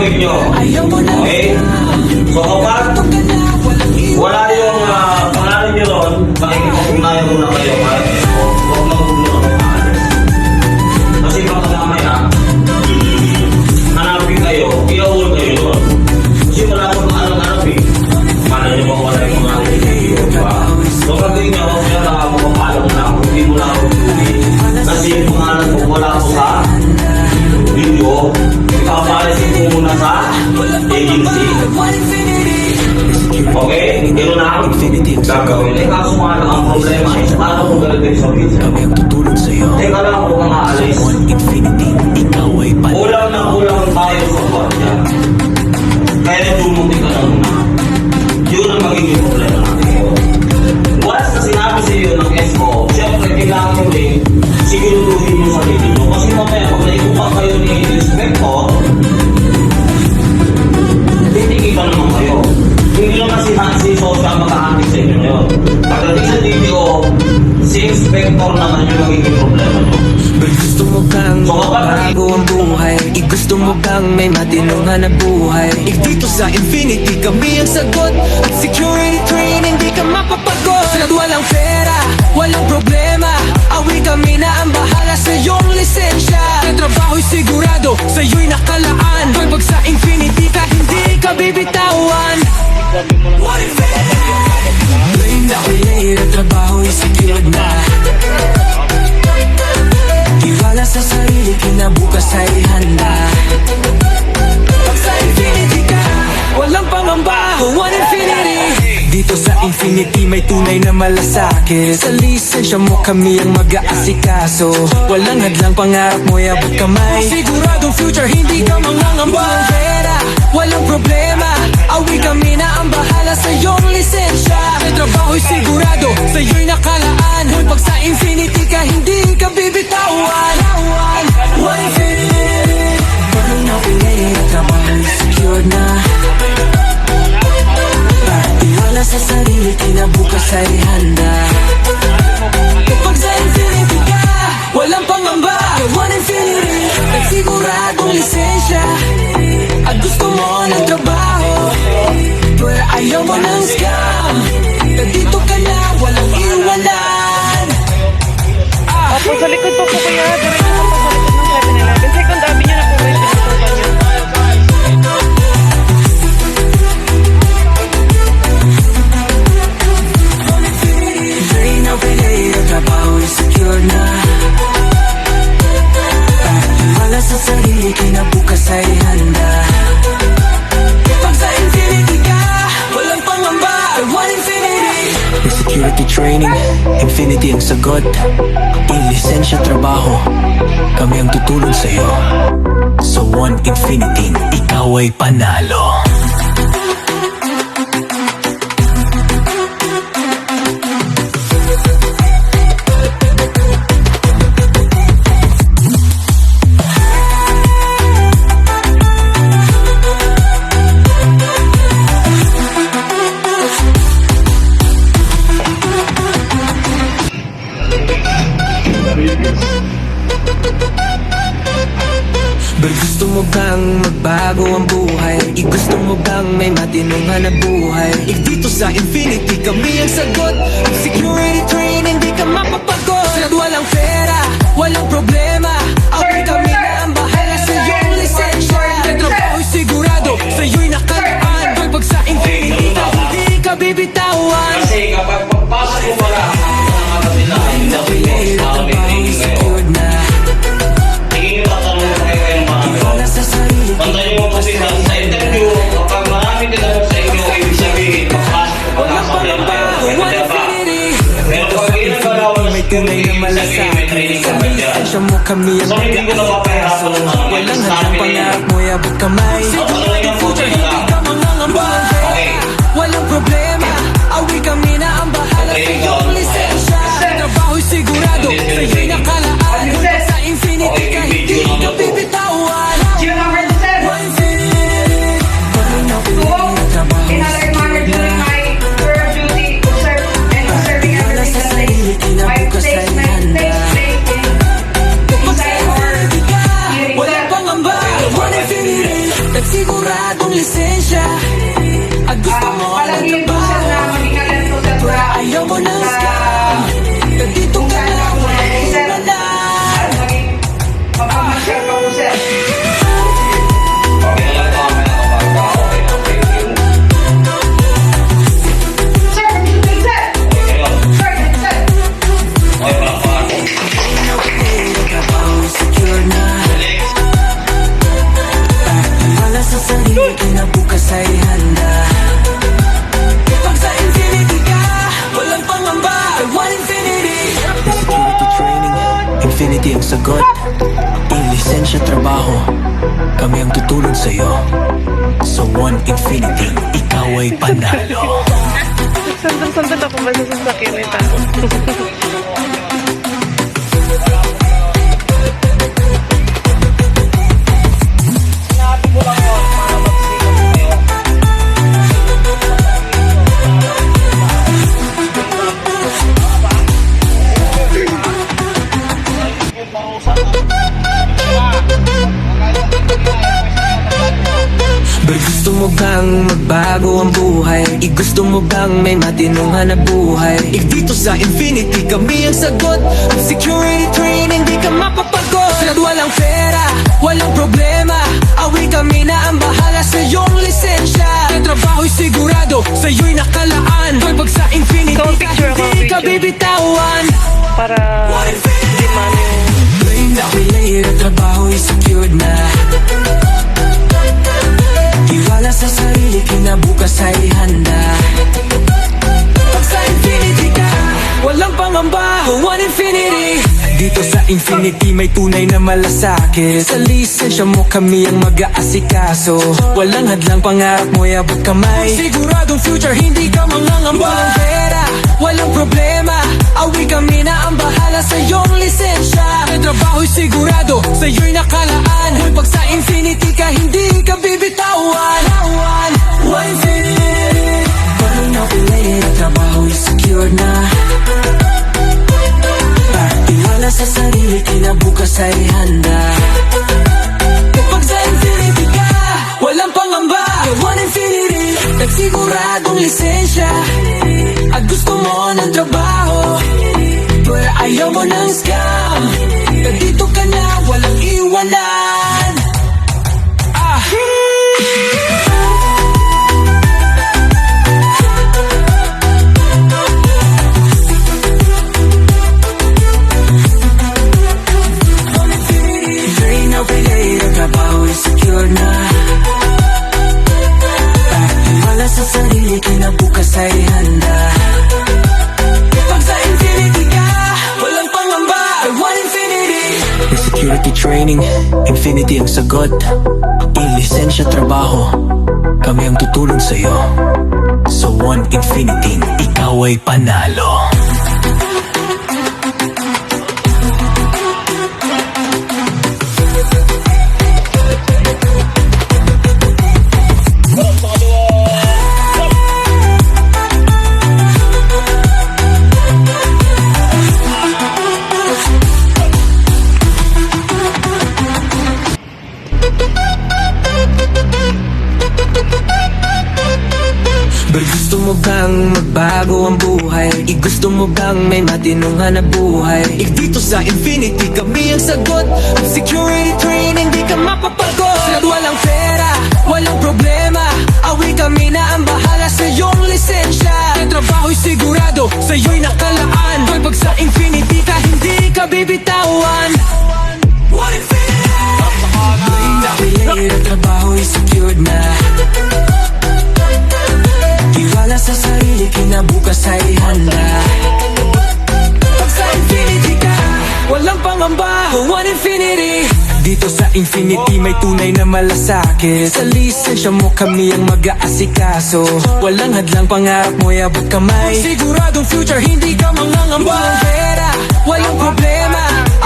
gagawin nyo. Okay? So kapag wala yung pangalan nyo ron, makikipag-ugnayan muna kayo. Huwag na mag-ugnayan. Kasi baka mamaya, hanapin kayo, i-award kayo ron. Kasi wala akong hanap eh. Paano nyo ba wala yung mga video, diba? So gagawin nyo, huwag nyo na ako papalam na ako. Hindi mo na ako tuloy. Kasi yung pangalan ko wala ako sa video, ipapalisin ko muna sa agency. Okay? Gano'n na ang gagawin. Eh kaso nga lang ang problema is paano kung galagay sa video? Teka lang kung mga alis. Ulang na ulang tayo sa kwartya. Kaya dumuti ka na muna. Yun ang magiging problema natin. Once na sinabi sa iyo ng SO, syempre kailangan nyo rin siguraduhin yung sarili nyo. Kasi mamaya pag naikupan kayo ni inspector, titigil ka naman kayo. Hindi naman si Sosa magkakatik sa inyo yun. Pagdating sa DTO, si inspector naman yung magiging problema nyo. Gusto mo kang bago ang buhay, gusto mo kang may matinungan na buhay. Dito sa Infinity kami ang sagot, at security train hindi ka mapapagod. At walang pera, walang problema, awi kami na ang bahala sa iyong lisensya. Ang trabaho'y sigurado, sa iyo'y nakalaan. Pag sa Infinity ka hindi ka bibitawan. What if ngayon na ulit, ang trabaho'y secured na. Tiwala sa sarili, kinabukas ay handa. Pag sa Infinity ka, walang pangamba, one infinity. Dito sa Infinity may tunay na malasakit. Sa lisensya mo kami ang mag-aasikaso. Walang hadlang, pangarap mo yabot kamay. Siguradong future, hindi ka mangangamba. Walang pera, walang problema, awi kami na ang bahala sa iyong lisensya. Ang trabaho'y sigurado, sa iyo'y nakalaan. Pag sa Infinity ka, hindi ka bibitawan. One infinity, parang napilay ang trabaho'y secured na. Tiwala sa sarili, kinabukas ay handa. Kapag sa Infinity ka, walang pangamba. One infinity, nagsiguradong lisensya. At gusto mo ng trabaho, pero ayaw mo ng scam. Nandito ka na, walang iwanan. Opo, sa likod po kaya, diretso na po sa likod ng 7-Eleven. Second Avenue na po rin sinutupan nyo. Day na pinay, ang trabaho ay secure na. Tiwala sa sarili, kinabukas ay handa. Pag sa Infinity ka, walang pangamba, one infinity. May security training, Infinity ang sagot. Lisensya, trabaho, kami ang tutulong sa'yo. Sa One Infinity, ikaw ay panalo. Gusto mo bang magbago ang buhay? Gusto mo bang may matinungan na buhay? Dito sa Infinity kami ang sagot. Security train, hindi ka mapapagod. At walang pera, walang problema, awi kami na ang bahala sa iyong lisensya. Ang trabaho'y sigurado, sa iyo'y nakalaan. Pag sa Infinity ka, hindi ka bibitawan. Kasi kapag pagpasok mo pala, Secured na. Pantayin mo kasi sa interview, kapag marami tinanong sa inyo, ibig sabihin, Walang pangamba, one infinity. pero pag ginagalawan May tunay na malasakit. Sa lisensya mo kami ang so hindi ko napapahirapan ng mga walang hadlang, pangarap mo yabot kamay. Siguradong future, hindi ka mangangamba. Walang problema, awi kami na ang bahala sa iyong lisensya. Trabaho'y sigurado, sa iyo'y nakalaan. Sa Infinity ka, hindi ka bibitawan. One infinity, parang napilay ang trabaho. Tiwala sa sarili, kinabukas ay handa. Kapag sa Infinity ka, walang pangamba. One infinity, nagsiguro Infinity ang sagot. Lisensya, trabaho, kami ang tutulong sa'yo. Sa One Infinity, ikaw ay panalo. Sandal ako ba sa sasakyan nito? Pero gusto mo bang magbago ang buhay? Gusto mo bang may matinong hanap buhay? Dito sa Infinity kami ang sagot. Ang security training, di ka mapapagod. At walang pera, walang problema, awi kami na ang bahala sa iyong lisensya. Ang trabaho'y sigurado, sa'yo'y nakalaan. Pag sa Infinity Ikaw, picture ako, hindi ka picture. bibitawan. Para hindi man yung... Brain na related, ang trabaho'y secured na. Tiwala sa sarili, kinabukas ay handa. Pag sa Infinity ka, walang pangamba. One Infinity. Dito sa Infinity may tunay na malasakit. Sa lisensya mo kami ang mag-aasikaso. Walang hadlang, pangarap mo abot kamay. Siguradong future, hindi ka mangangamba. Walang pera, walang problema, awi kami na ang bahala sa iyong lisensya. Ang trabaho'y sigurado, sa'yo'y nakalaan. Pag sa Infinity ka, hindi ka bibitawan. One Infinity. Parang nakulay, ang trabaho'y secure na. Tiwala sa sarili, kinabukas ay handa. Kapag sa Infinity ka, walang pangamba. One Infinity, nagsiguradong lisensya. At gusto mo ng trabaho, pero ayaw mo ng scam. Nandito ka na, walang iwanan. Drain out related, trabaho is secure na. Tiwala sa sarili, kinabukas ay handa. Pag sa Infinity ka, walang pangamba. One Infinity. May security training, Infinity ang sagot. Lisensya, trabaho, kami ang tutulong sa'yo. Sa One Infinity, ikaw ay panalo. Pero gusto mo bang magbago ang buhay? Gusto mo bang may matinong hanap buhay? Dito sa Infinity kami ang sagot. Ang security training, di ka mapapagod. At walang pera, walang problema, awi kami na ang bahala sa iyong lisensya. Ang trabaho'y sigurado, sa'yo'y nakalaan. Pag sa Infinity ka, hindi ka bibitawan. One Infinity. Related, ang trabaho'y secured na. Tiwala sa sarili, kinabukas ay handa. Pag sa Infinity ka, walang pangamba. One Infinity. Dito sa Infinity may tunay na malasakit. Sa lisensya mo kami ang mag-aasikaso. Walang hadlang, pangarap mo abot kamay. Siguradong future, hindi ka mangangamba. Walang pera, walang problema,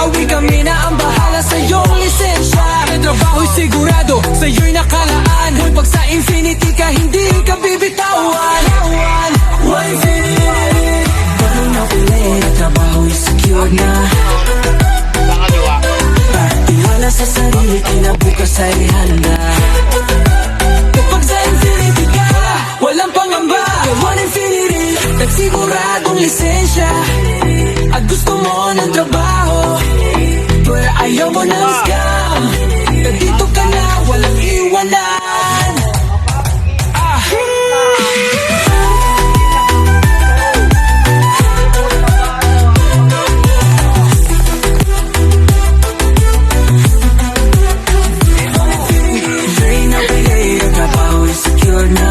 awi kami na ang bahala sa iyong lisensya. Ang trabaho'y sigurado, sa'yo'y nakalaan. Pag sa Infinity ka, hindi ka bibitawan. One Infinity. Parang nakulay, ang trabaho'y secure na. Tiwala sa sarili, kinabukas ay handa. Kapag sa Infinity ka, walang pangamba. One Infinity, nagsiguradong lisensya. At gusto mo ng trabaho, pero ayaw mo ng scam. Nandito ka na, walang iwanan. Drain out related, trabaho is secure na.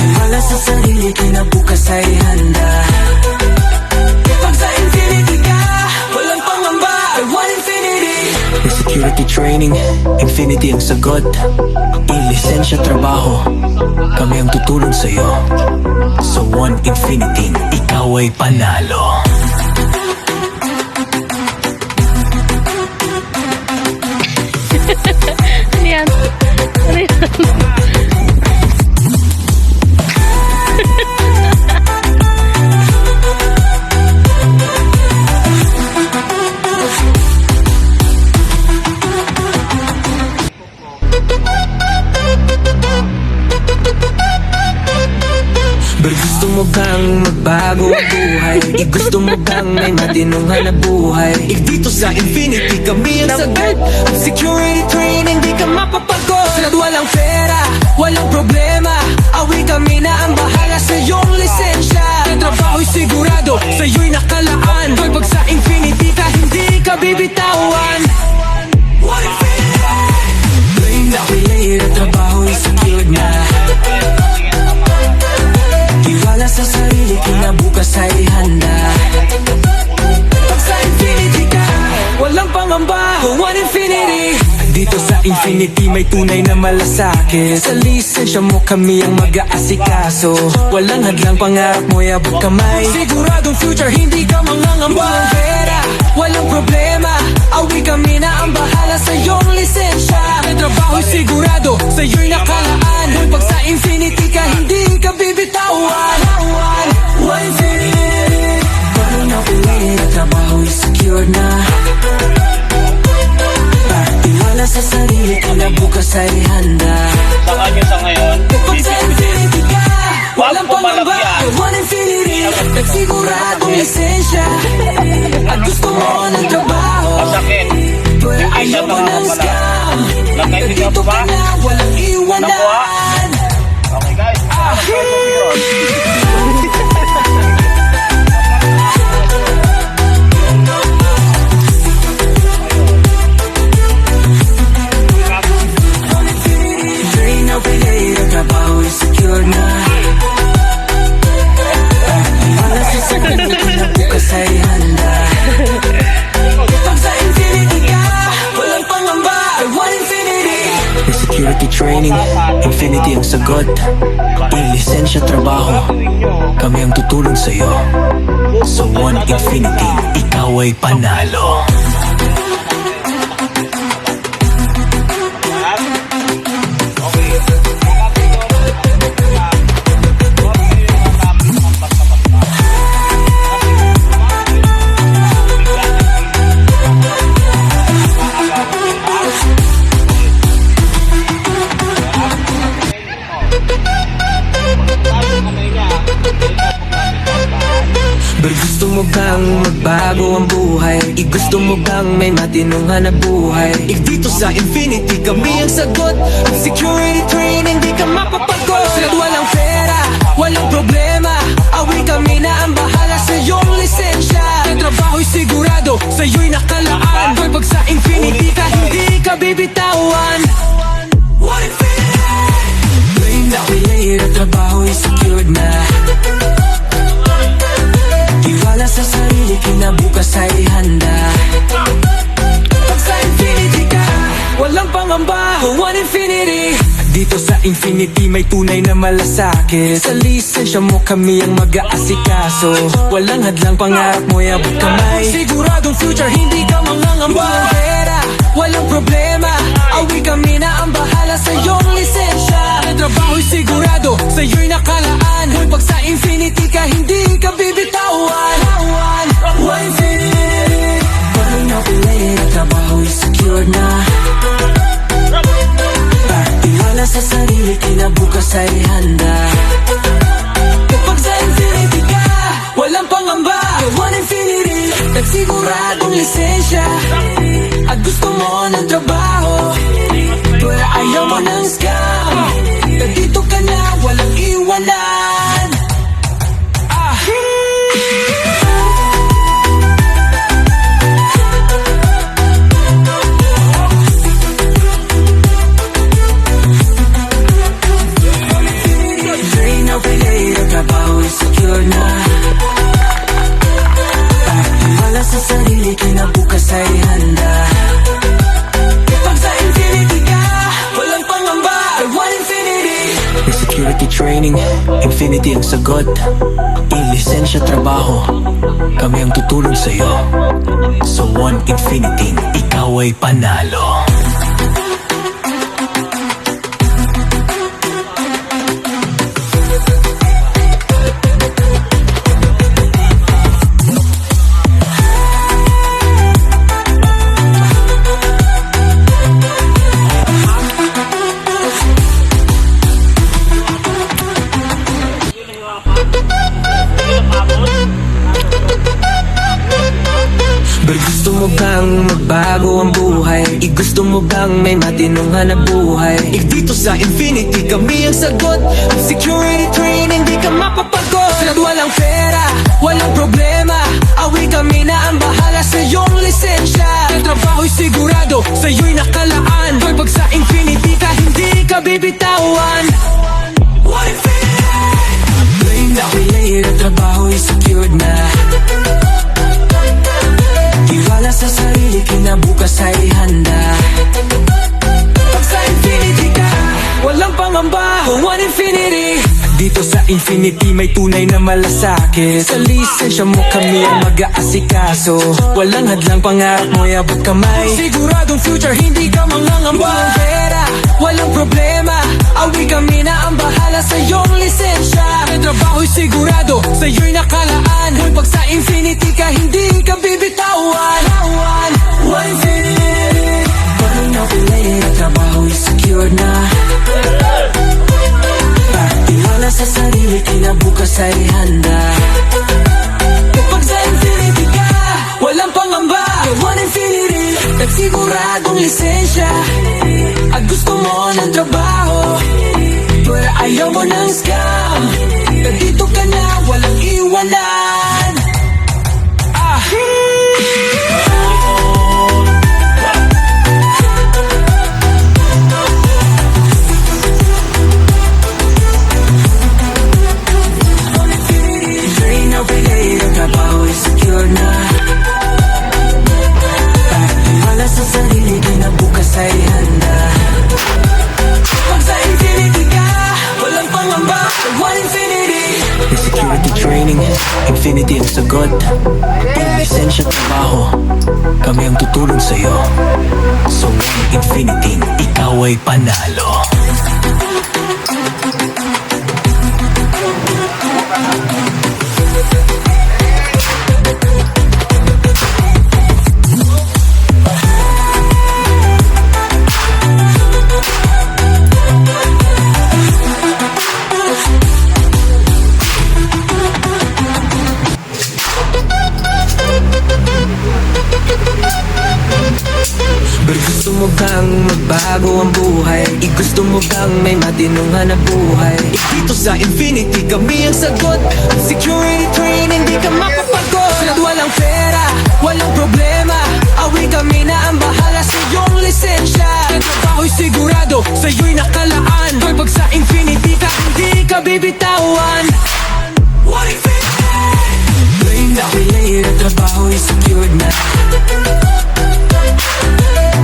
Tiwala sa sarili, kinabukas ay handa. Pag sa Infinity ka, training, Infinity ang sagot. I-lisensya trabaho, kami ang tutulong sa'yo. Sa One Infinity, ikaw ay panalo. Ano yan? Ano yan? Pero gusto mo bang magbago ang buhay? Gusto mo bang may matinong hanap buhay? Dito sa Infinity kami ang sagot. Ang security training, di ka mapapagod. At walang pera, walang problema, awi kami na ang bahala sa iyong lisensya. Ang trabaho'y sigurado, sa'yo'y nakalaan. Hoy, pag sa Infinity ka, hindi ka bibitawan. What if Brain na relate, ang trabaho'y secured na. Tiwala sa sarili, kinabukas ay handa. Pag sa Infinity ka, walang pangamba. One Infinity. Dito sa Infinity may tunay na malasakit. Sa lisensya mo kami ang mag-aasikaso. Walang hadlang, pangarap mo abot kamay. Siguradong future, hindi ka mangangamba. Walang pera, walang problema, awi kami na ang bahala sa iyong lisensya. Ang trabaho'y sigurado, sa'yo'y nakalaan. Hoy, pag sa Infinity ka, hindi ka bibitawan. One Infinity. Parang nakulit, ang trabaho'y secure na. Tiwala sa sarili, kinabukas ay handa. Saan nyo sa ngayon? Pag sa Infinity ka, walang pangamba. One Infinity, nagsiguradong lisensya. At gusto mo ng trabaho, Masakit. pero ayaw mo ng scam. Nagkaibigan Nandito po ba? ka na, walang iwanan. Okay guys. Drain na relay, ang trabaho ay secure na. Tiwala sa sarili, kinabukas ay handa. Pag sa Infinity ka, walang pangamba. One Infinity. May security training, Infinity ang sagot. I-lisensya trabaho, kami ang tutulong sa'yo. Sa One Infinity, ikaw ay panalo. Pero gusto mo bang magbago ang buhay? Gusto mo bang may matinong hanap buhay? Dito sa Infinity kami ang sagot. Ang security training, di ka mapapagod. At walang pera, walang problema, awi kami na ang bahala sa iyong lisensya. Ang trabaho'y sigurado, sa'yo'y nakalaan. Hoy, pag sa Infinity ka, hindi ka bibitawan. What if Brain na relate, ang trabaho'y secured na. Tiwala sa sarili, kinabukas ay handa. Pag sa Infinity ka, walang pangamba. One Infinity. Dito sa Infinity may tunay na malasakit. Sa lisensya mo kami ang mag-aasikaso. Walang hadlang, pangarap mo abot kamay. Siguradong future, hindi ka mangangamba. Walang pera, walang problema, awi kami na ang bahala sa iyong lisensya. Ang trabaho'y sigurado, sa'yo'y nakalaan. Hoy, pag sa Infinity ka, hindi ka bibitawan. One Infinity. Parang nakulit, ang trabaho'y secure na. Tiwala sa sarili, kinabukas ay handa. Kapag sa Infinity ka, walang pangamba. One Infinity, nagsiguradong lisensya. At gusto mo ng trabaho, pero ayaw mo ng scam. Nandito ka na, walang iwanan. Drain na relay, ang trabaho ay secure na. Tiwala sa sarili, kinabukas ay handa. training, Infinity ang sagot. Ilisensya trabaho, kami ang tutulong sa'yo. Sa One Infinity, ikaw ay panalo. Pero gusto mo bang magbago ang buhay? Gusto mo bang may matinong hanap buhay? Dito sa Infinity kami ang sagot. Security training, di ka mapapagod. At walang pera, walang problema, awi kami na ang bahala sa iyong lisensya. Ang trabaho'y sigurado, sa'yo'y nakalaan. Pag sa Infinity ka, hindi ka bibitawan. What if it na relate, ang trabaho'y secured na. Tiwala sa sarili, kinabukas ay handa. Pag sa Infinity ka, walang pangamba. One Infinity. Dito sa Infinity may tunay na malasakit. Sa lisensya mo kami ang mag-aasikaso. Walang hadlang, pangarap mo abot kamay. Siguradong future, hindi ka mangangamba. Walang pera, walang problema, awi kami na ang bahala sa iyong lisensya. Ang trabaho'y sigurado, sa'yo'y nakalaan. Pag sa Infinity ka, hindi ka bibitawan. One Infinity. Parang na-relate, ang trabaho'y secured na. Tiwala sa sarili, kinabukas ay handa. Kapag sa Infinity ka, walang pangamba. One Infinity, nagsiguradong lisensya. At gusto mo ng trabaho, pero ayaw mo ng scam. Nandito ka na, walang iwanan. Infinity ang sagot. Lisensya trabaho, kami ang tutulong sa'yo. So One Infinity, ikaw ay panalo. Pero gusto mo bang magbago ang buhay? Gusto mo bang may matinong hanap buhay? Dito sa Infinity kami ang sagot. Security training, di ka mapapagod. At walang pera, walang problema, awi kami na ang bahala sa iyong lisensya. Ang trabaho'y sigurado, sa'yo'y nakalaan. Pag sa Infinity ka, hindi ka bibitawan. What if it na relate, ang trabaho'y secured na.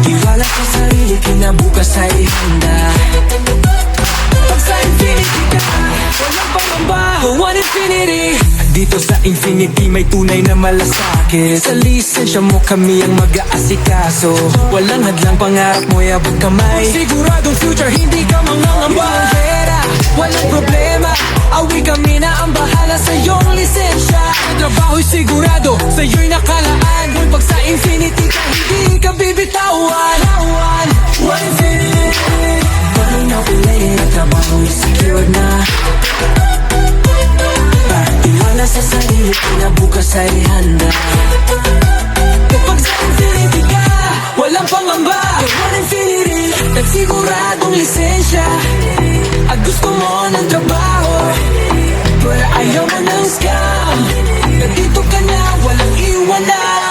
Tiwala sa sarili, kinabukas ay handa. Pag sa Infinity ka, walang pangamba. One Infinity. Dito sa Infinity may tunay na malasakit. Sa lisensya mo kami ang mag-aasikaso. Walang hadlang, pangarap mo abot kamay. Siguradong future, hindi ka mangangamba. Walang pera, walang problema, awi kami na ang bahala sa iyong lisensya. Ang trabaho'y sigurado, sa'yo'y nakalaan. Pag sa Infinity ka, hindi ka bibitawan. One Infinity. Parang na-relate, ang trabaho'y secured na. Tiwala sa sarili, kinabukas ay handa. Kapag sa Infinity ka, walang pangamba. One Infinity, nagsiguradong lisensya. At gusto mo ng trabaho, pero ayaw mo ng scam. Nandito ka na, walang iwanan.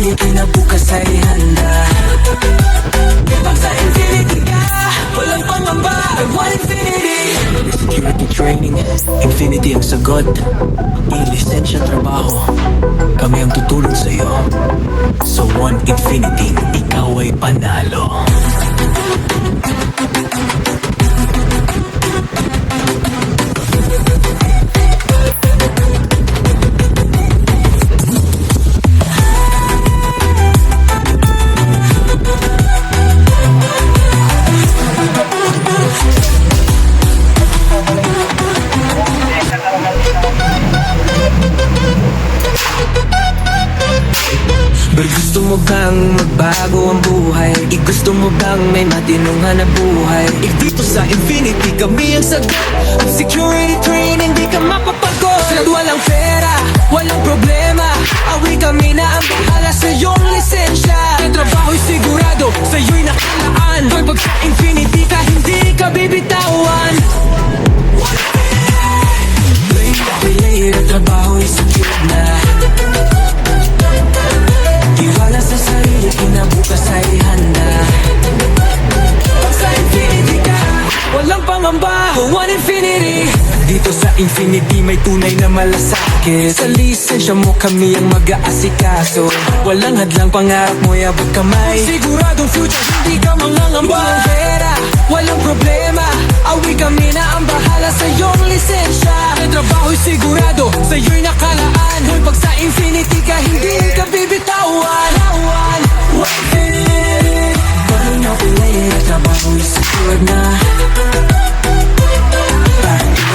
Kinabukas ay handa. sagot, i-lisensya trabaho, kami ang tutulong sa'yo. Sa One Infinity, ikaw ay panalo. But gusto mo bang magbago ang buhay? Gusto mo bang may matinungan na buhay? Dito sa Infinity kami ang sagot. Ang security training di ka mapapagod. At walang pera, walang problema, awi kami na ang bahala sa iyong lisensya. Ang trabaho'y sigurado, sa'yo'y nakalaan. Kapag sa Infinity ka, hindi ka bibitawan. Later, ang trabaho'y secure na. Tiwala sa sarili, kinabukas ay handa. Pag sa Infinity ka, walang pangamba. One Infinity. Dito sa Infinity may tunay na malasakit. Sa lisensya mo kami ang mag-aasikaso. Walang hadlang, pangarap mo yabot kamay. Siguradong future, hindi ka mangangamba. Walang pera, walang problema, awi kami na ang bahala sa iyong lisensya. Ang trabaho'y sigurado, sa'yo'y nakalaan. Hoy, pag sa Infinity ka, hindi ka bibitawan. One Infinity. Parang nakulay, ang trabaho'y secure na.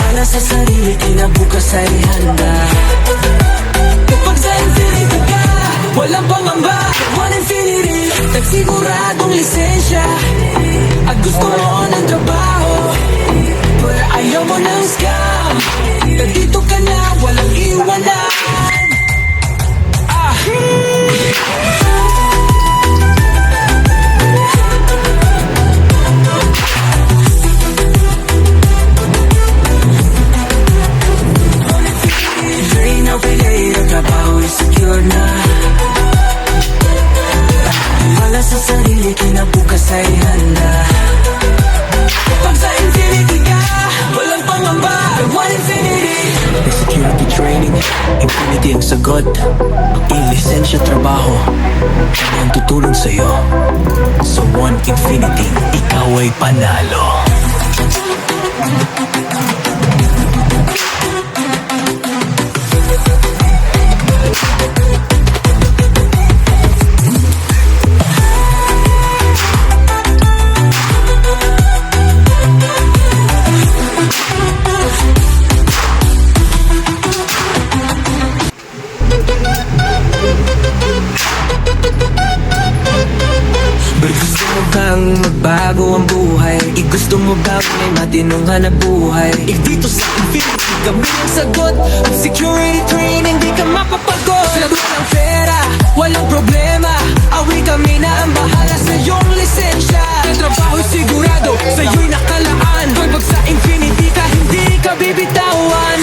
Para sa sarili, kinabukas ay handa. Kapag sa Infinity ka, walang pangamba. One Infinity, nagsiguradong lisensya. At gusto mo ng trabaho, pero ayaw mo ng scam. Nandito ka na, walang iwanan. Drain out the later, trabaho'y secure na. Wala sa sarili, kinabukas ay handa. Pag sa Infinity ka, walang pangamba. One Infinity. May security training, Infinity ang sagot. I-lisensya trabaho, kami ang tutulong sa'yo. Sa One Infinity, ikaw ay panalo. But gusto mo bang magbago ang buhay? Gusto mo bang may matinungan na buhay? Dito sa Infinity kami ang sagot. Ang security training, di ka mapapagod. At walang pera, walang problema, awi kami na ang bahala sa iyong lisensya. Ang trabaho'y sigurado, sa'yo'y nakalaan. Pag sa Infinity ka, hindi ka bibitawan.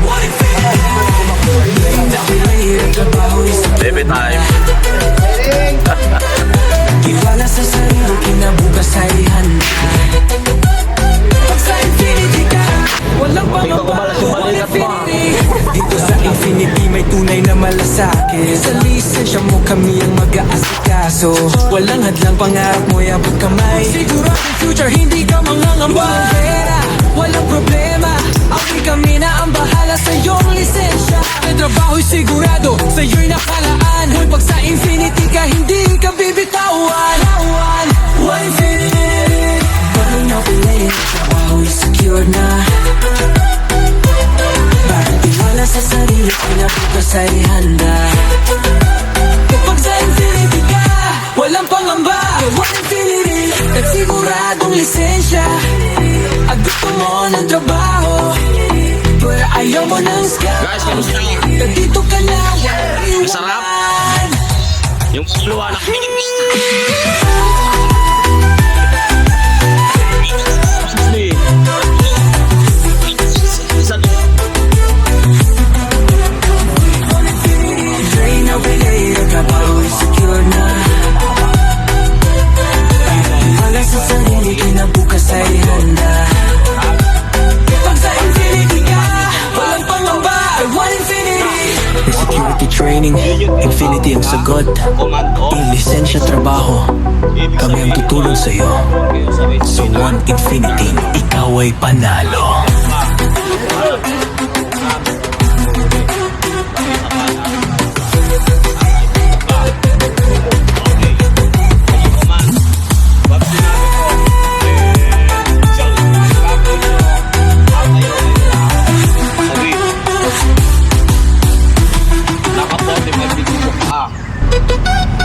One Infinity. Ang trabaho'y secure. Baby time. Tiwala sa sarili, kinabukas ay handa. Pag sa Infinity ka, walang pangamba. One Infinity. Dito sa Infinity may tunay na malasakit. Sa lisensya mo kami ang mag-aasikaso. Walang hadlang, pangarap mo yabot kamay. Siguradong future, hindi ka mangangamba. Walang pera, walang problema, awi kami na ang bahala sa iyong lisensya. Ang trabaho'y sigurado, sa'yo'y nakalaan. Hoy, pag sa Infinity ka, hindi ka bibitawan. One Infinity. Parang nakulay, ang trabaho'y secure na. Parang tiwala sa sarili, kinabukas ay handa. Kapag sa Infinity ka, walang pangamba. One Infinity, nagsiguradong lisensya. At gusto mo ng trabaho, pero ayaw mo ng scam. Guys, kamusta? Nandito ka na, walang iwan. Masarap. Yung luwa na Drain out the later, trabaho'y secure na. Wala sa sarili, kinabukas ay handa. Pag sa Infinity ka, walang training, Infinity ang sagot. Lisensya trabaho, kami ang tutulong sa'yo. So One Infinity, ikaw ay panalo.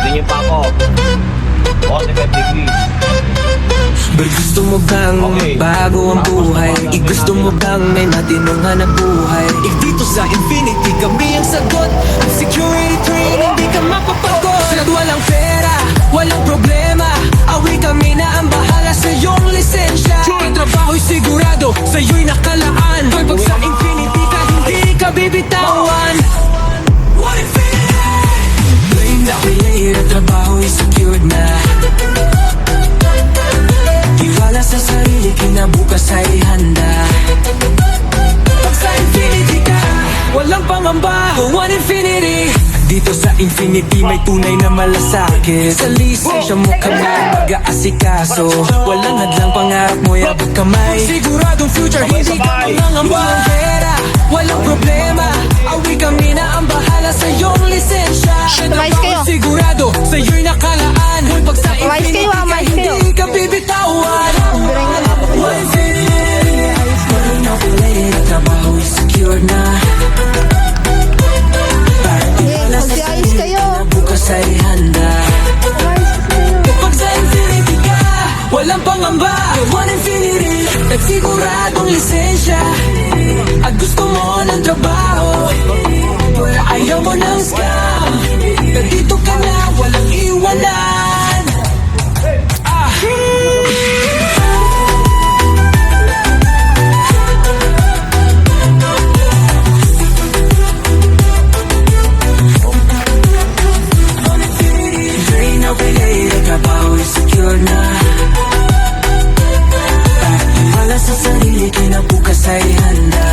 Tingin pa ako. 45 degrees. Ber, gusto mo bang bago ang buhay? Gusto mo bang may matinong hanap buhay? Dito sa Infinity kami ang sagot. Security training, di ka mapapagod. At walang pera, walang problema. Awi kami na ang bahala sa iyong lisensya. Ang trabaho'y sigurado, sa'yo'y nakalaan. Pag sa Infinity ka, hindi ka bibitawan. What if later, trabaho'y secured na. Tiwala sa sarili, kinabukas ay handa. Pag sa Infinity ka, walang pangamba. One Infinity. Dito sa Infinity may tunay na malasakit. Sa lisensya mo kami mag-aasikaso. Walang hadlang, pangarap mo yabot kamay. Siguradong future, hindi ka mangangamba. Walang pera, walang problema. Awi kami na ang bahala sa iyong lisensya. Mais kayo. Sigurado, sa'yo'y nakalaan. Pag sa Mais kayo, Infinity ka, mais kayo. hindi ka bibitawan. One Infinity. Malinaw ko later, trabaho'y secure na. Mag-ayos kayo. Bukas ay handa. Kapag sa Infinity ka, walang pangamba. One Infinity, nagsiguradong lisensya. At gusto mo ng trabaho, ayaw mo ng scam. Nandito ka na, walang iwanan. Trabaho'y secure na. Wala sa sarili, kinabukas ay handa.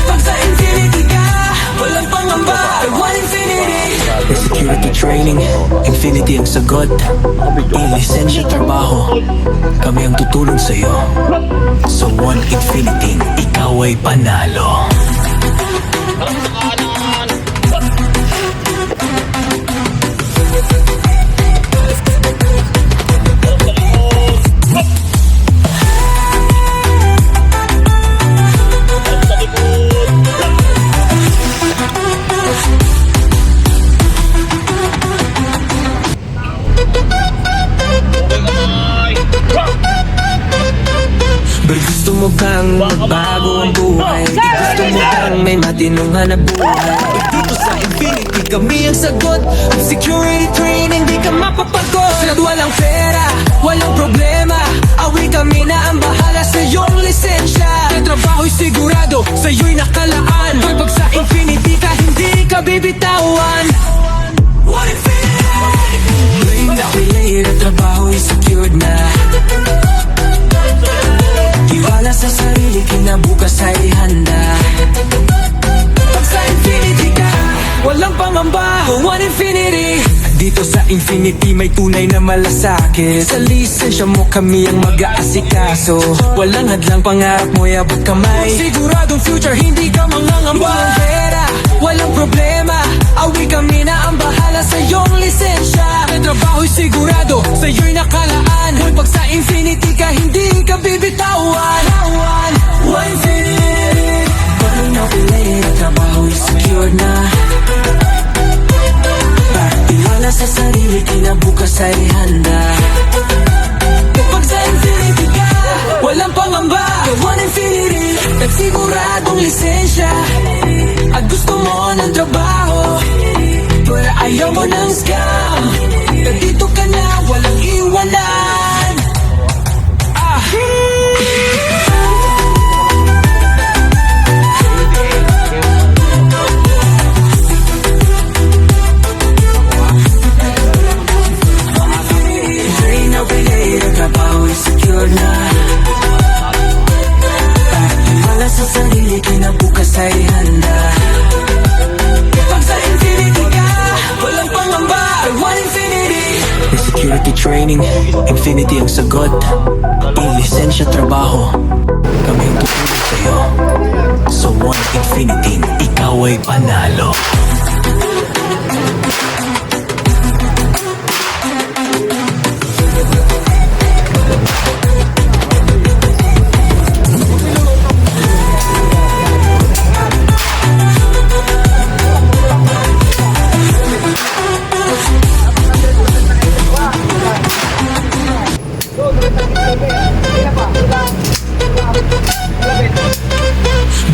Pag sa Infinity ka, walang pangamba. One Infinity. Security training, Infinity ang sagot. Lisensya trabaho, kami ang tutulong sa'yo. So One Infinity, ikaw ay panalo. Ber, gusto mo bang magbago ang buhay? Gusto mo bang may matinong hanap buhay? Dito sa Infinity kami ang sagot. Security training, di ka mapapagod. At walang pera, walang problema. Awi kami na ang bahala sa iyong lisensya. Ang trabaho'y sigurado, sa'yo'y nakalaan. Pag sa Infinity ka, hindi ka bibitawan. What if later, trabaho'y secured na. Tiwala sa sarili, kinabukas ay handa. Pag sa Infinity ka, walang pangamba. One Infinity. Dito sa Infinity may tunay na malasakit. Sa lisensya mo kami ang mag-aasikaso. Walang hadlang, pangarap mo yabot kamay. Siguradong future, hindi ka mangangamba. Walang pera, walang problema. Awi kami na ang bahala sa iyong lisensya. Ang trabaho'y sigurado, sa'yo'y nakalaan. Pag sa Infinity ka, hindi ka bibitawan. One Infinity. Malinaw ko later, trabaho'y secure na. Tiwala sa sarili, kinabukas ay handa. Kapag sa Infinity ka, walang pangamba. One Infinity, nagsiguradong lisensya. At gusto mo ng trabaho, pero ayaw mo ng scam. Nandito ka na, walang iwanan. Trabaho'y secure na. Wala sa sarili, kinabukas ay handa. Pag sa training, Infinity ang sagot. Lisensya, trabaho, kami ang tutulog sa'yo. Sa One Infinity, ikaw ay panalo.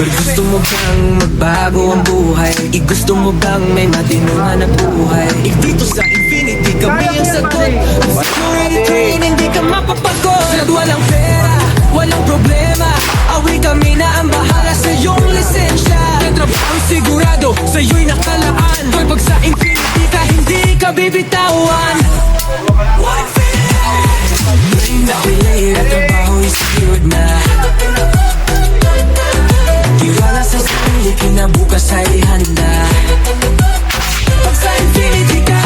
Pero gusto mo bang magbago ang buhay? Gusto mo bang may matinungan na buhay? Dito sa Infinity kami ang sagot. Security train, hindi ka mapapagod. At walang pera, walang problema. Awi kami na ang bahala sa iyong lisensya. Ang trabaho sigurado, sa iyo'y nakalaan. Pag sa Infinity ka, hindi ka bibitawan. One Infinity! Nakulay at trabaho'y secured na. Tiwala sa sarili, kinabukas ay handa. Pag sa Infinity ka,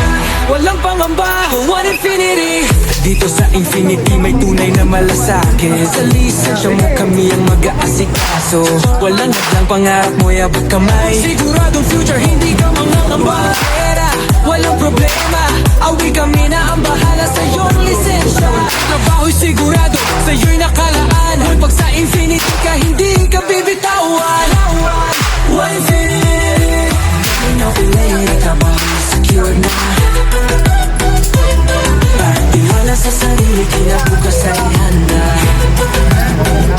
walang pangamba. One Infinity. Dito sa Infinity may tunay na malasakit. Sa lisensya mo kami ang mag-aasikaso. Walang hadlang, pangarap mo'y abot kamay. Siguradong future, hindi ka mangangamba. Pera, walang problema. Awi kami na ang bahala sa iyong lisensya. Trabaho'y sigurado, sa iyo'y nakalaan. Pag sa Infinity ka, hindi ka bibitawan. One Infinity. Pinapilay, trabaho'y secure na. Tiwala sa sarili, kinabukas ay handa.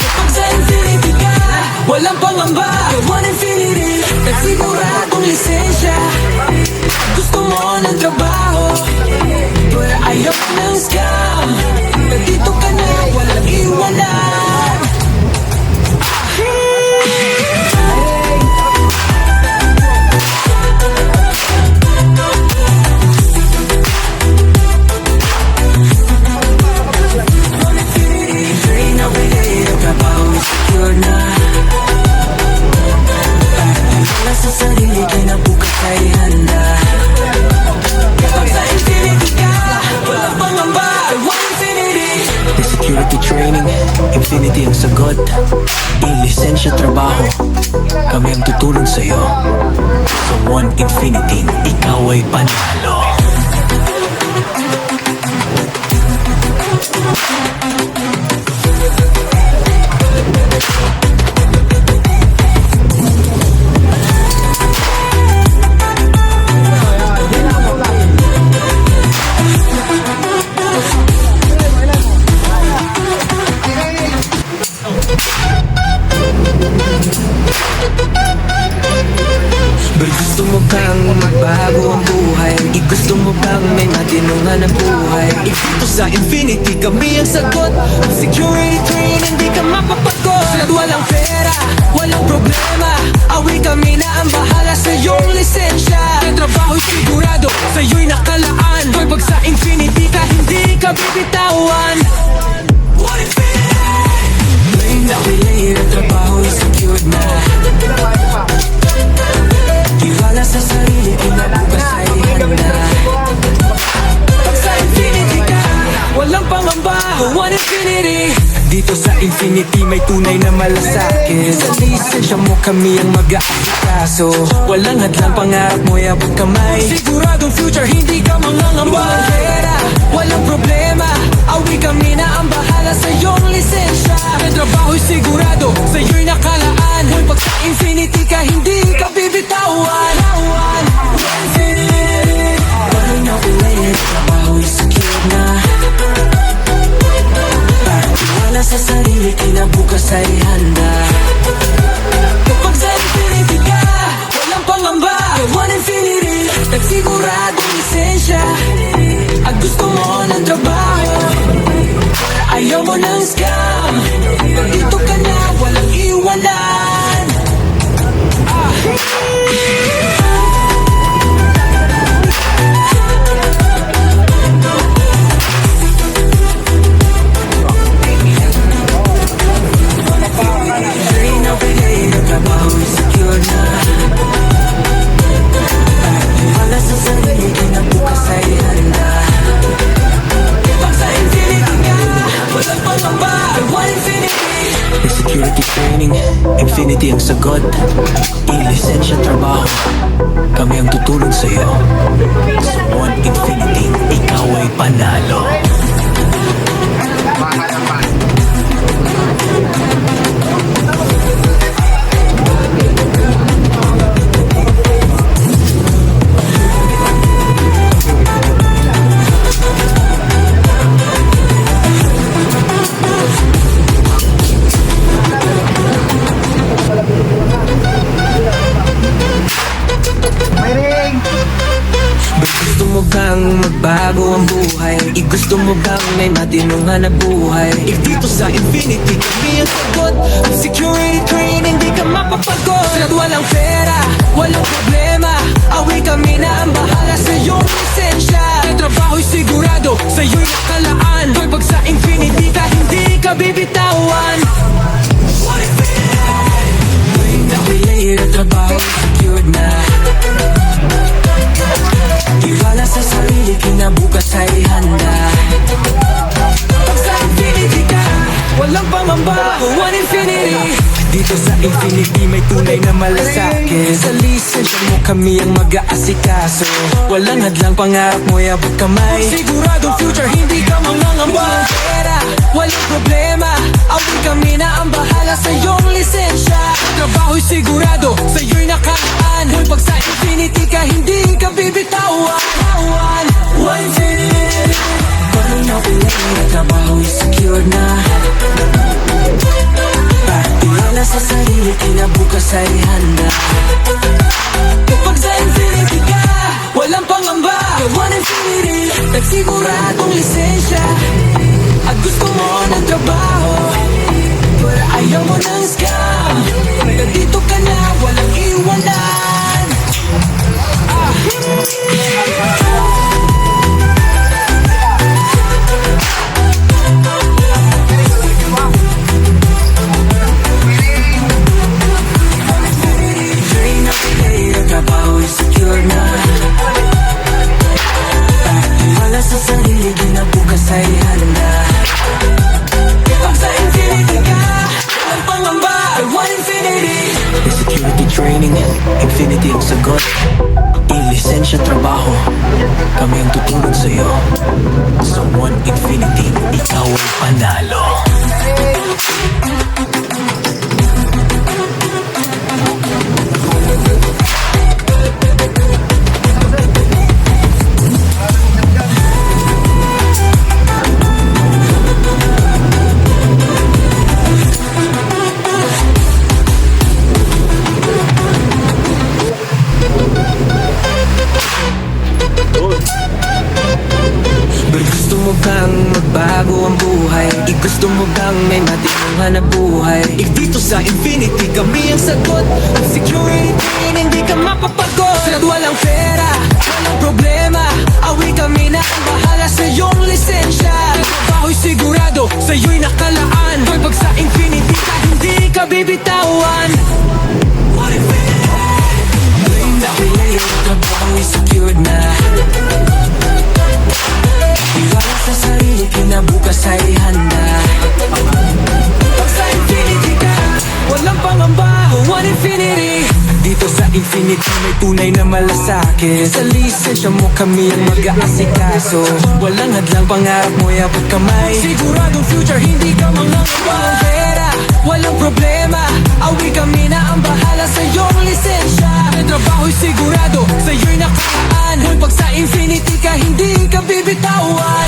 Pag sa Infinity ka, walang pangamba. One Infinity, nagsiguradong lisensya. Gusto mo ng trabaho, pero ayaw ng scam. Nandito ka na, walang iwanan. Sa sarili, kinabukas ay handa. Pag sa Infinity ka, walang pangamba. One Infinity. May security training, Infinity ang sagot. Lisensya, trabaho, kami ang tutulong sa'yo. Sa One Infinity, ikaw ay panalo. Pero gusto mo bang magbago ang buhay? Gusto mo bang may matinungan na buhay? Dito sa Infinity kami ang sagot. Security train, hindi ka mapapagod. At walang pera, walang problema. Awi kami na ang bahala sa iyong lisensya. Ang trabaho'y sigurado, sa iyo'y nakalaan. Pag sa Infinity ka, hindi ka bibitawan. One Infinity. May nakilay na trabaho'y secured na. Tiwala sa sarili, kinabukas ay handa. Pag sa Infinity ka, walang pangamba. One Infinity. Dito sa Infinity may tunay na malasakit. Sa lisensya mo kami ang mag-aasikaso. Walang hadlang, pangarap mo'y abot kamay. Siguradong future, hindi ka mangangamba. Walang pera, walang problema. Awi kami na ang bahala sa iyong lisensya. Ang trabaho'y sigurado, sa iyo'y nakalaan. Pag sa Infinity ka, hindi ka bibitawan. One Infinity. Walang nakulay, trabaho'y secure na. Tiwala sa sarili, kinabukas ay handa. Kapag sa Infinity ka, walang pangamba. One Infinity, nagsiguradong lisensya. At gusto mo ng trabaho, ayaw mo ng scam. Nandito ka na, walang iwanan. Train na pinay, nagtrabaho'y secure na. Tiwala sa sarili, kinabukas ay Ilisensya trabaho, kami ang tutulong sa'yo. Sa One Infinity, ikaw ay panalo. Gusto mo bang magbago ang buhay? Gusto mo bang may matinungan na buhay? Dito sa Infinity kami ang sagot. Ang security training, di ka mapapagod. At walang pera, walang problema, awi kami na ang bahala sa iyong lisensya. Ang trabaho'y sigurado, sa'yo'y nakalaan. Pag sa Infinity ka, hindi ka bibitawan. Nakilay ang trabaho, secured na. Tiwala sa sarili, kinabukas ay handa. Pag sa Infinity ka, walang pangamba. One Infinity. Dito sa Infinity may tunay na malasakit. Sa lisensya mo kami ang mag-aasikaso. Walang hadlang, pangarap mo abot kamay. Siguradong future, hindi ka mangangamba. Walang pera, walang problema, awin kami na ang bahala sa iyong lisensya. Trabaho'y sigurado, sa'yo'y nakalaan. Pag sa Infinity ka, hindi ka bibitawan. One Infinity. Parang napilay na trabaho'y secured na. Tiwala sa sarili, kinabukas ay handa. Kapag sa Infinity ka, walang pangamba. One Infinity, nagsiguradong lisensya. At gusto mo ng trabaho, pero ayaw mo ng scam. Nandito ka na, walang iwanan. Train up today, ang trabaho'y secure na. Tiwala sa sarili, kinabukas ay handa. Pag sa Infinity ka, walang pangamba. One Infinity. May security training, Infinity ang sagot. Ilisensya trabaho, kami ang tutulong sa'yo. Sa One Infinity, ikaw ay panalo. Gusto mo bang magbago ang buhay? Gusto mo bang may matinungan na buhay? Dito sa Infinity kami ang sagot. Ang security, hindi ka mapapagod. At walang pera, walang problema, awi kami na ang bahala sa iyong lisensya. Trabaho'y sigurado, sa'yo'y nakalaan. Pag sa Infinity ka, hindi ka bibitawan. Nakilay ang trabaho'y secured na. Tiwala sa sarili, kinabukas ay handa. Pag sa Infinity ka, walang pangamba. One Infinity. Dito sa Infinity may tunay na malasakit. Sa lisensya mo kami ang mag-aasikaso. Walang hadlang, pangarap mo abot kamay. Siguradong future, hindi ka mangangamba. Walang pera, walang problema, awi kami na ang bahala sa iyong lisensya. Ang trabaho'y sigurado, sa'yo'y nakalaan. Pag sa Infinity ka, hindi ka bibitawan.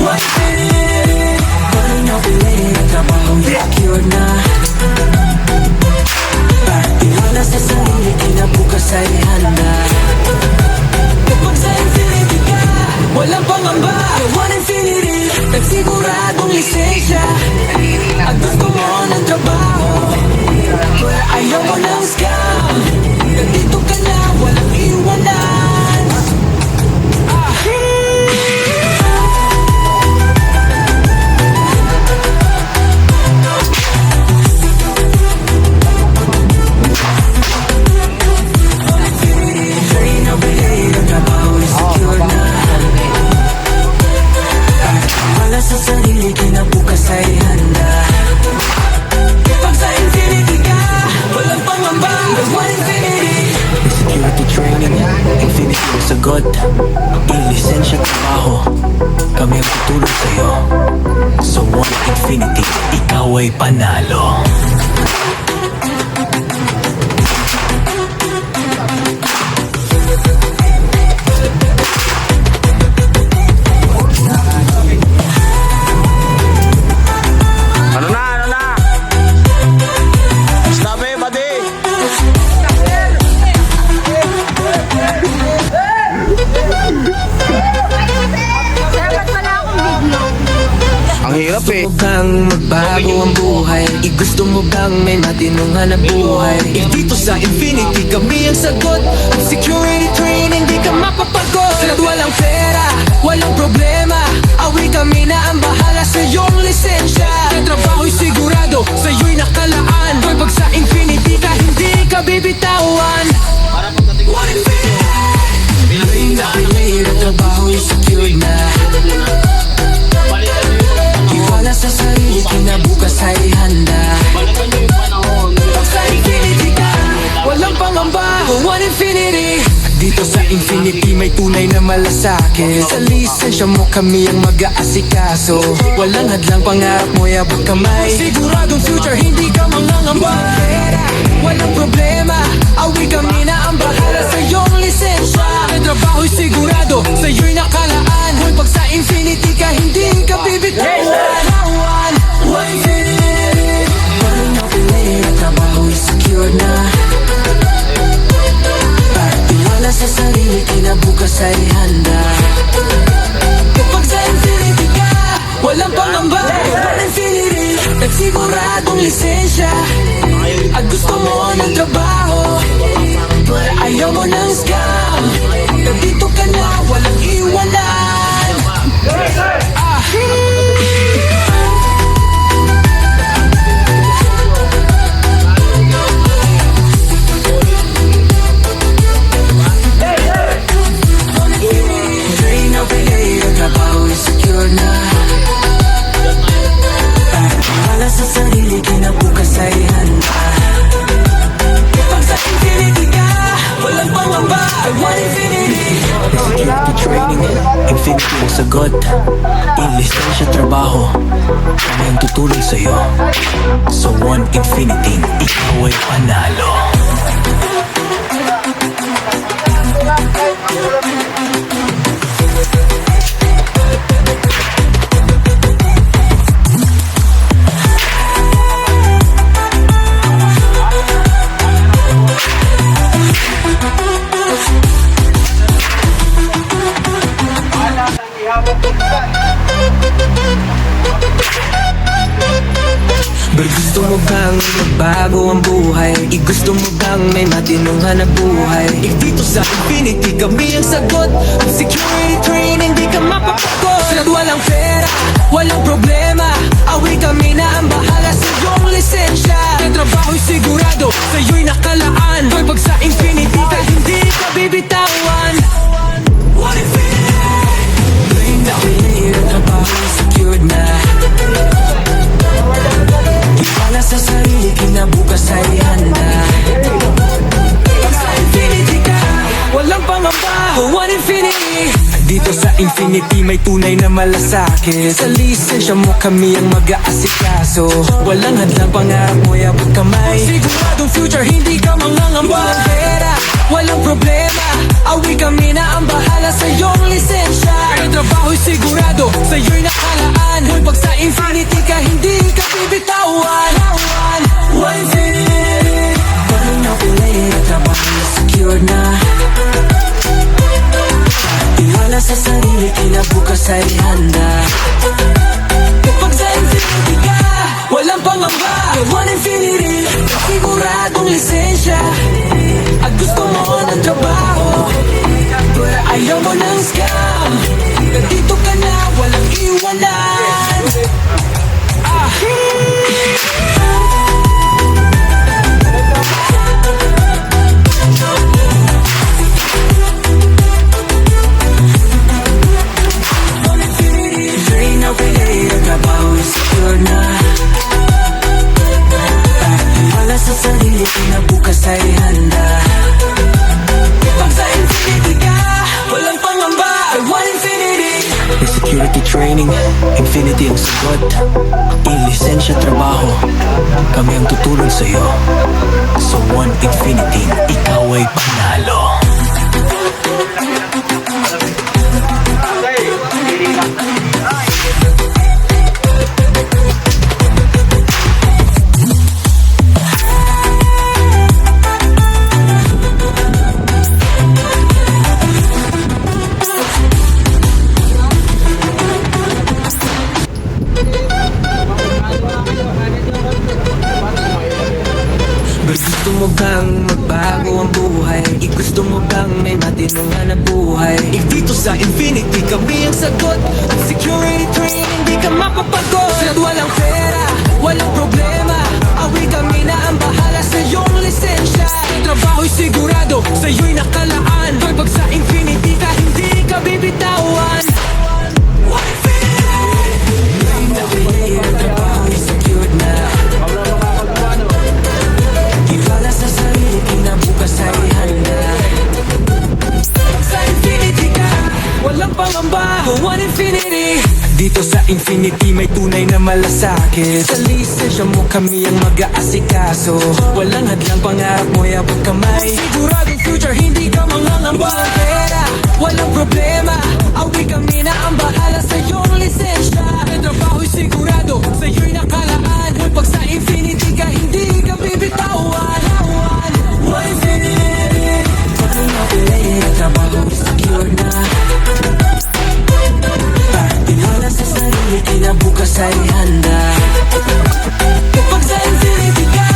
One Infinity. Parang napilay ang trabaho'y secured na. Tiwala sa sarili, kinabukas ay handa. Kapag sa Infinity ka, walang pangamba. One Infinity, nagsiguradong lisensya. At gusto mo ng trabaho, pero ayaw mo ng scam. Nandito ka na, walang iwanan. sagot. I-lisensya trabaho, kami ang tutulong sa'yo. Sa One Infinity, ikaw ay panalo. Ano na? Stop eh, buddy! Dapat pala akong video. Ang hirap eh. Gusto mo bang magbago ang buhay? Gusto mo bang may matinong hanap buhay? Dito sa Infinity kami ang sagot. Ang security training di ka mapapagod. At walang pera, walang problema. Awi kami na ang bahala sa iyong lisensya. Sa trabaho'y sigurado, sa iyo'y nakalaan. Pag sa Infinity ka hindi ka bibitawan. One Infinity. Pinarin na ang hirap, trabaho'y secured na. Tiwala sa sarili, kinabukas ay handa. Pag sa Infinity ka, walang pangamba. One Infinity. Dito sa Infinity may tunay na malasakit. Sa lisensya mo kami ang mag-aasikaso. Walang hadlang, pangarap mo yabot kamay. Siguradong future, hindi ka mangangamba. Walang problema, awi kami na ang bahala sa iyong lisensya. Ang trabaho'y sigurado, sa iyo'y nakalaan. Pag sa Infinity ka, hindi ka bibitawan. One Infinity. Parang napilay, ang trabaho'y secure na. Tiwala sa sarili, kinabukas ay handa. Kapag sa Infinity ka, walang pangamba. One Infinity, nagsiguradong lisensya. At gusto mo ng trabaho, but ayaw mo ng scam. Nandito ka na, walang iwanan. Train na pilay, ang trabaho ay secure na. Wala sa sarili, kinabukas ay handa. Pag sa Infinity ka, walang pangamba. One Infinity. Security training, Infinity ang sagot. I-lisensya trabaho, kami ang tutulong sa'yo. Sa One Infinity, ikaw ay panalo. But gusto mo bang magbago ang buhay? Gusto mo bang may matinong hanap buhay? Dito sa Infinity kami ang sagot. Ang security training di ka mapapagod. At walang pera, walang problema. Awi kami na ang bahala sa iyong lisensya. Ang trabaho'y sigurado, sa iyo'y nakalaan. Pag sa Infinity ka hindi ka bibitawan. One Infinity. Ngayon na ulit, ang trabaho'y secured na. Tiwala sa sarili, kinabukas ay handa. Pag sa Infinity ka, walang pangamba. One Infinity. Dito sa Infinity may tunay na malasakit. Sa lisensya mo kami ang mag-aasikaso. Walang hadlang, pangarap mo yabot kamay. Siguradong future, hindi ka mangangamba. Walang pera, walang problema. Awi kami na ang bahala sa iyong lisensya. Ang trabaho'y sigurado, sa iyo'y nakalaan. Pag sa Infinity ka, hindi ka bibitawan. One Infinity. Parang napilay, ang trabaho'y secure na. Tiwala sa sarili, kinabukas ay handa. Kapag sa Infinity ka, walang pangamba. One Infinity, siguradong lisensya. At gusto mo ng trabaho, but ayaw mo ng scam. Nandito ka na, walang iwanan. Train na pilay, ang trabaho ay secure na. Wala sa sarili, kinabukas ay handa. Pag sa Infinity ka, Security training, Infinity ang sagot. I-lisensya trabaho, kami ang tutulong sa'yo. Sa One Infinity, ikaw ay panalo. Gusto mo bang magbago ang buhay? Gusto mo bang may matinungan na buhay? Dito sa Infinity kami ang sagot. At security training, di ka mapapagod. At walang pera, walang problema, awi kami na ang bahala sa iyong lisensya. Trabaho'y sigurado, sa'yo'y nakalaan. Pag sa Infinity ka, hindi ka bibitawan. Trabaho'y secured na. Ibala sa sarili, kinabukas ay handa. Sa Infinity ka, walang pangamba. One Infinity. Dito sa Infinity may tunay na malasakit. Sa lisensya mo kami ang mag-aasikaso. Walang hadlang, pangarap mo abot kamay. Siguradong future, hindi ka mangangamba. Walang pera, walang problema, awi kami na ang bahala sa iyong lisensya. Ang trabaho'y sigurado, sa'yo'y nakalaan. Pag sa Infinity ka, hindi ka bibitawan. One Infinity. Paano na pilay, ang trabaho'y secure na. Pagtiwala sa sarili, kinabukas ay handa. Kapag sa Infinity ka,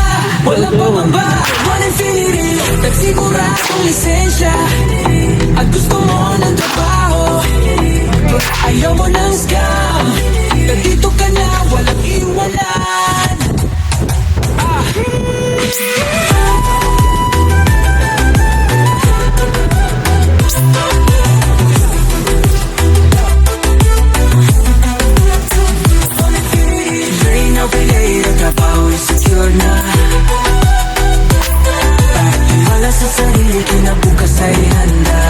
walang pangamba. One Infinity, nagsiguradong lisensya. At gusto mo ng trabaho, ayaw mo ng scam. Nandito ka na, walang iwanan. Drain na relay, ang trabaho ay secure na. Pagtiwala sa sarili, kinabukas ay handa.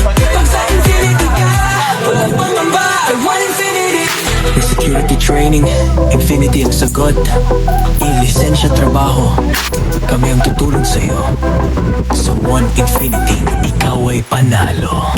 Pag sa Infinity ka, walang pangamba. One Infinity. May security training, Infinity ang sagot. I-lisensya trabaho, kami ang tutulong sa'yo. Sa One Infinity, ikaw ay panalo.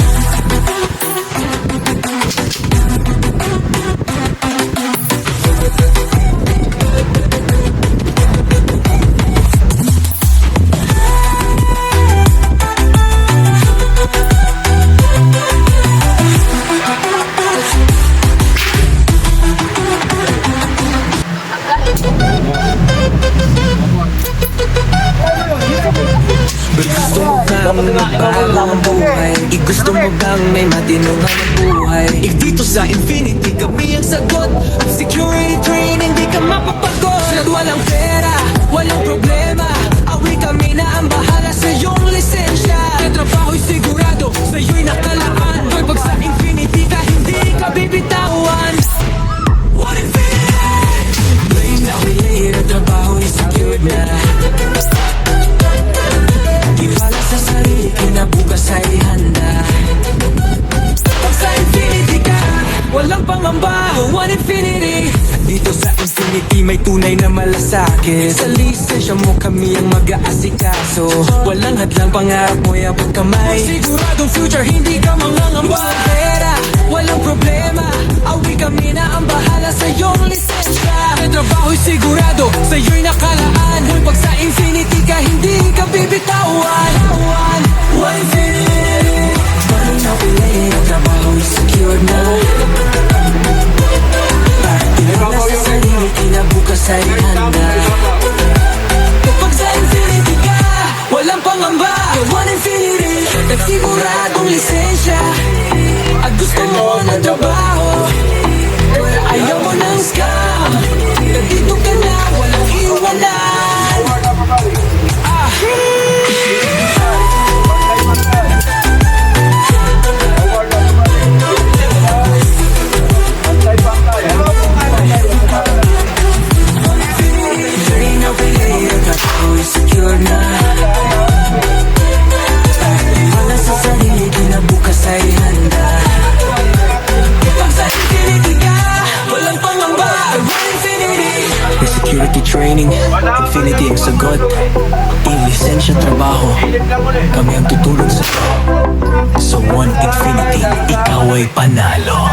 Gusto mo bang magbago ang buhay? Gusto mo bang may matinungan ang buhay? Dito sa Infinity kami ang sagot. Security training, di ka mapapagod. At walang pera, walang problema, awi kami na ang bahala sa iyong lisensya. Ang trabaho'y sigurado, sa'yo'y nakalaan. Pag sa Infinity ka, hindi ka bibitawan. One Infinity. Blame na relay, ang trabaho'y secured na. Ibala sa sarili, kinabukas ay handa. Pag sa Infinity ka, walang pangamba. One Infinity. Dito sa Infinity may tunay na malasakit. Sa lisensya mo kami ang mag-aasikaso. Walang hadlang, pangarap mo abot kamay. Siguradong future, hindi ka mangangamba. Walang pera, walang problema, awi kami na ang bahala sa iyong lisensya. Ang trabaho'y sigurado, sa'yo'y nakalaan. Pag sa Infinity ka, hindi ka bibitawan. One Infinity. Paano na pilay, ang trabaho'y secure na. Pagtiwala sa sarili, kinabukas ay handa. Kapag sa Infinity ka, walang pangamba. One Infinity, nagsiguradong lisensya. At gusto mo ng trabaho, ayaw mo ng scam. Nandito ka na, walang iwanan. lisensya, trabaho, kami ang tutulong sa So One Infinity, ikaw ay panalo.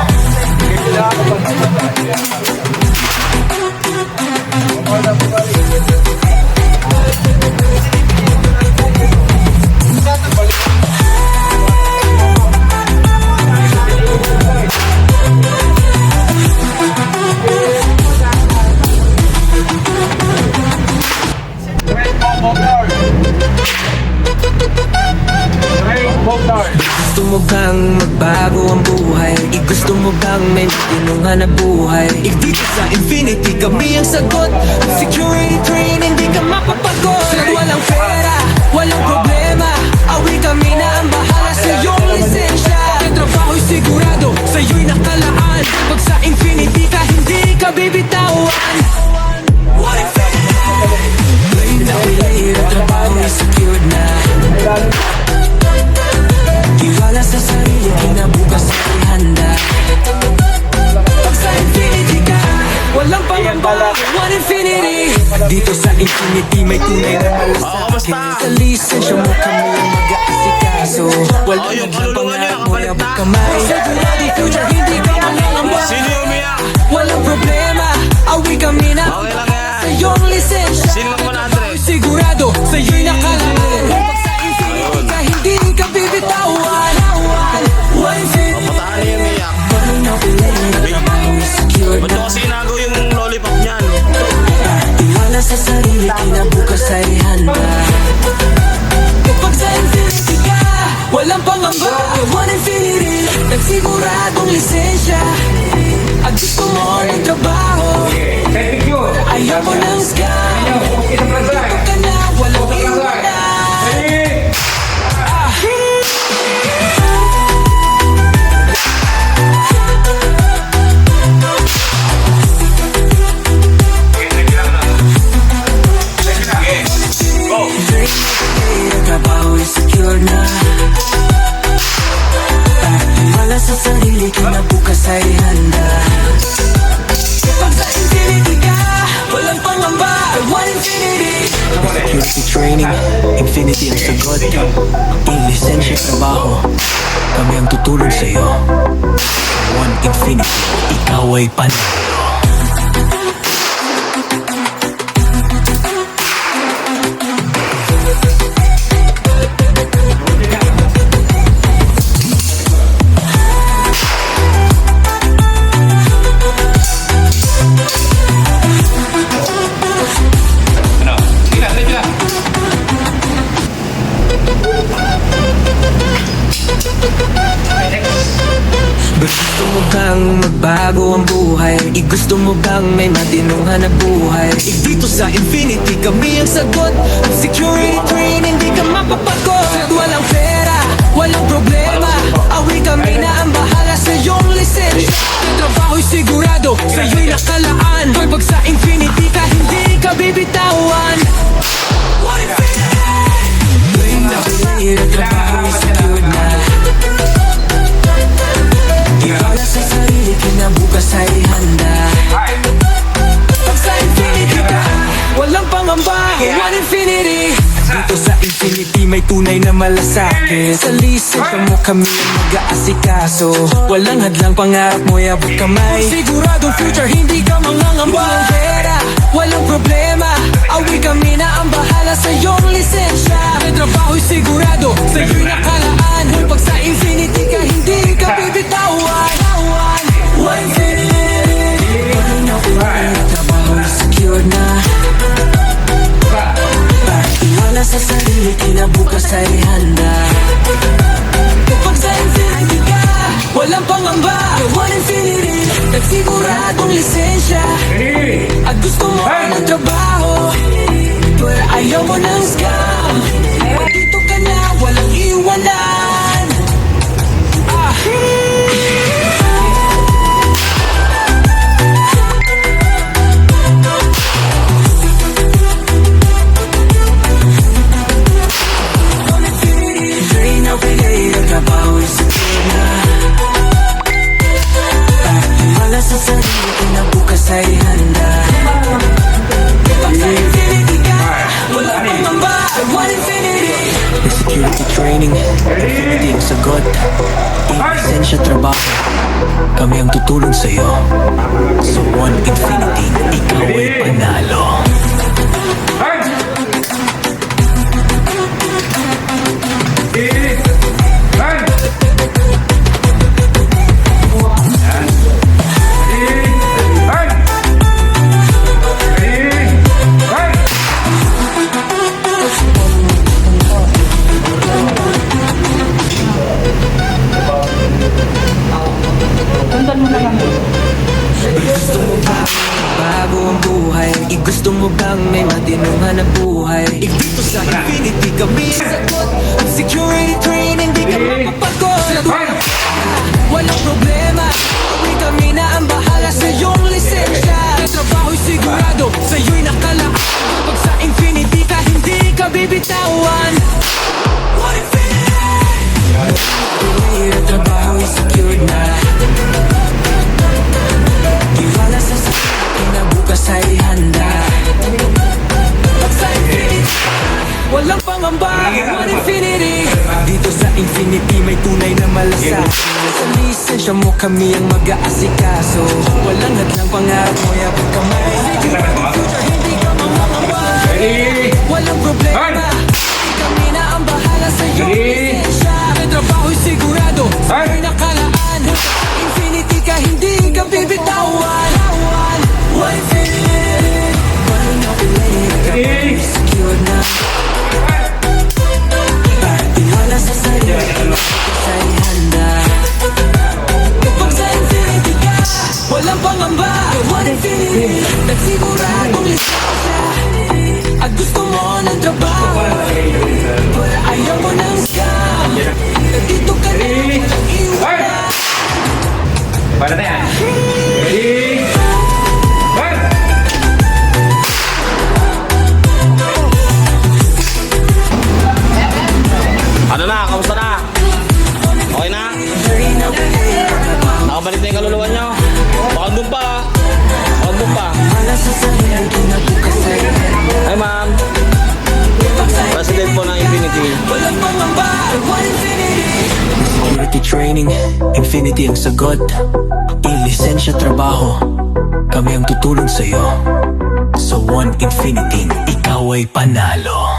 Gusto mo bang magbago ang buhay? Gusto mo bang may tinungan na buhay? Dito sa Infinity kami ang sagot. Security train, hindi ka mapapagod. Walang pera, walang problema, awi kami na ang bahala sa iyong lisensya. Ang trabaho'y sigurado, sa'yo'y nakalaan. Pag sa Infinity ka, hindi ka bibitawan. What if Play na play, ang trabaho'y secured na. Tiwala sa sarili, kinabukas ay handa. Pag sa Infinity ka, walang pangamba. One Infinity. Dito sa Infinity may tunay na malasakit. Sa lisensya mo kami ang mag-aasikaso. Walang nagpapangarap mo, abot kamay. Sigurado future, hindi ka mangangamba. Sino yung umiyak? Walang problema, awi kami na Okay lang yan. sa iyong lisensya. Sino lang 100? Sigurado, sa'yo'y nakalaan. Pag sa Infinity ka, hindi ka bibitawan. One Infinity. Paano yung umiyak? Parang napilay, trabaho'y secured Ba't na. ko kasi inago yung lollipop niyan? Tiwala sa sarili, kinabukas ay handa. Kapag sa Infinity ka, walang pangamba. One Infinity, nagsiguradong lisensya. At gusto mo ng trabaho, ayaw mo ng scam. Dito ka na, walang iwanan. Trabaho is secure na. Wala sa sarili, kinabukas ay handa. Pag sa Infinity ka, walang pangamba. One Infinity. Security training, Infinity ang sagot. Lisensya, trabaho, kami ang tutulong sa'yo. One Infinity, ikaw ay panalo. Gusto mo bang magbago ang buhay? Gusto mo bang may matinungan na buhay? Dito sa Infinity kami ang sagot. Security train, hindi ka mapapagod. Walang pera, walang problema, awi kami na ang bahala sa iyong lisensya. Ang trabaho'y sigurado, sa'yo'y nakalaan. Pag sa Infinity ka, hindi ka bibitawan. What if play na play, ang trabaho'y secured na. Tiwala sa sarili, kinabukas ay handa. Pag sa Infinity ka, walang pangamba. One Infinity. Dito sa Infinity may tunay na malasakit. Sa lisensya mo kami ang mag-aasikaso. Walang hadlang, pangarap mo, abot kamay. Siguradong future, hindi ka mangangamba. Walang pera, walang problema, awi kami na ang bahala sa iyong lisensya. Ang trabaho'y sigurado, sa'yo'y nakalaan. Pag sa Infinity ka, hindi ka bibitawan. One Infinity. Ang trabaho'y secure na. Tiwala sa sarili, kinabukas ay handa. Kapag sa Infinity ka, walang pangamba. One Infinity, nagsiguradong lisensya. At gusto mo ng trabaho, pero ayaw mo ng scam. Dito ka na, walang iwanan. Tiwala sa sarili, kinabukas ay handa. Pag sa Infinity ka, walang pangamba. One infinity. May security training, infinity ang sagot. Lisensya trabaho, kami ang tutulong sa'yo. Sa One Infinity, ikaw ay panalo. Sundan mo na kami. Bago ang buhay, gusto mo bang may matinungan na buhay? Dito sa Infinity kami ang sagot. Security training, di ka mapapagod. Walang problema, kami na ang bahala sa iyong lisensya. Trabaho'y sigurado, sa'yo'y nakalaan. Kapag sa Infinity ka, hindi ka bibitawan. One Infinity! Trabaho'y secured na. Iwala sa sakin na bukas ay handa. Pag sa Infinity, walang pangamba. One Infinity. Dito sa Infinity may tunay na malasakit. Sa lisensya mo kami ang mag-aasikaso. Walang hadlang pangarap mo, yapag kamay. Future, hindi ka mamangamba. Walang problema, kami na ang bahala sa iyong lisensya. May trabaho'y sigurado, sa'yo'y nakalaan. Infinity ka, hindi ka bibitawan. One Infinity. Why not delay? Secured na. Iwala sa sarili, sa'y handa. Kapag sa Infinity ka, walang pangamba. One Infinity, nagsiguradong lisensya. At gusto mo ng trabaho, pero ayaw mo ng scam. Nandito ka na, walang iwan. Para na yan. Ready? One! Ano na? Kamusta na? Okay na? Nakabalik na yung kaluluwa nyo? Baka doon pa. Baka doon pa. Hi ma'am. President po ng Infinity. Walang pangamba, One Infinity. Security training, Infinity ang sagot. Ilisensya trabaho, kami ang tutulong sa'yo. Sa One Infinity, ikaw ay panalo.